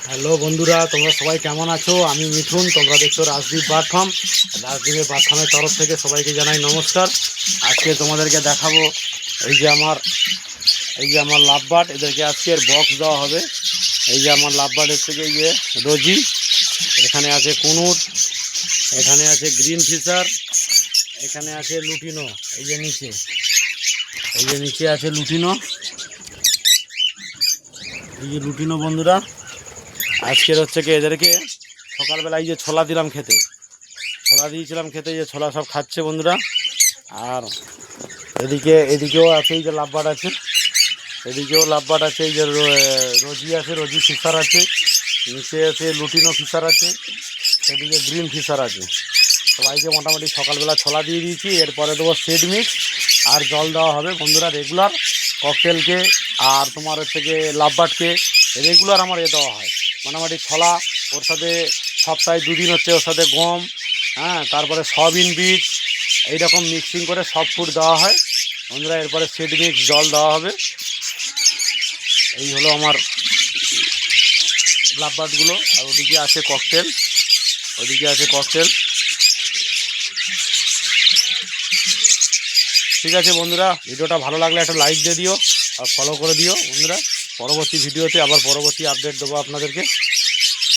Hello বন্ধুরা, তোমরা সবাই কেমন আছো? আমি মিঠুন, তোমরা দেখছো রাজদীপ বার্ড ফার্ম। রাজদীপের বার্ড ফার্মের তরফ থেকে সবাইকে জানাই নমস্কার। আজকে তোমাদেরকে দেখাবো এই যে আমার লাভ বার্ড, এদেরকে আজকের বক্স দেওয়া হবে। এই যে আমার লাভ বার্ডের থেকে এই যে রোজি, এখানে আছে কুনুর, এখানে আছে গ্রিন ফিশার, এখানে আছে লুটিনো। এই যে নিচে আছে লুটিনো। এই যে লুটিনো বন্ধুরা, আজকের হচ্ছে কি এদেরকে সকালবেলায় যে ছোলা দিয়েছিলাম খেতে, যে ছোলা সব খাচ্ছে বন্ধুরা। আর এদিকেও আছে, এই যে লাভবার্ড আছে, এই যে রোজি আছে, রোজি ফিশার আছে, নিচে আছে লুটিনো ফিশার আছে, সেদিকে গ্রিন ফিশার আছে। সবাইকে মোটামুটি সকালবেলা ছোলা দিয়ে দিয়েছি। এরপরে দেবো সিড মিক্স আর জল দেওয়া হবে বন্ধুরা। রেগুলার ককটেলকে আর তোমার হচ্ছে গিয়ে লাভবার্ডকে রেগুলার আমার দেওয়া হয় মোটামুটি ছোলা। ওর সাথে সপ্তাহে 2 দিন হচ্ছে ওর সাথে গম, তারপরে সয়াবিন বীজ, এইরকম মিক্সিং করে সব ফুড দেওয়া হয় বন্ধুরা। এরপরে সিড মিক্স জল দেওয়া হবে। এই হলো আমার লাভবার্ডগুলো। আর ওদিকে আছে ককটেল। ঠিক আছে বন্ধুরা, ভিডিওটা ভালো লাগলে একটা লাইক দিয়ে দিও আর ফলো করে দিও বন্ধুরা। পরবর্তী ভিডিওতে আবার পরবর্তী আপডেট দেবো আপনাদেরকে।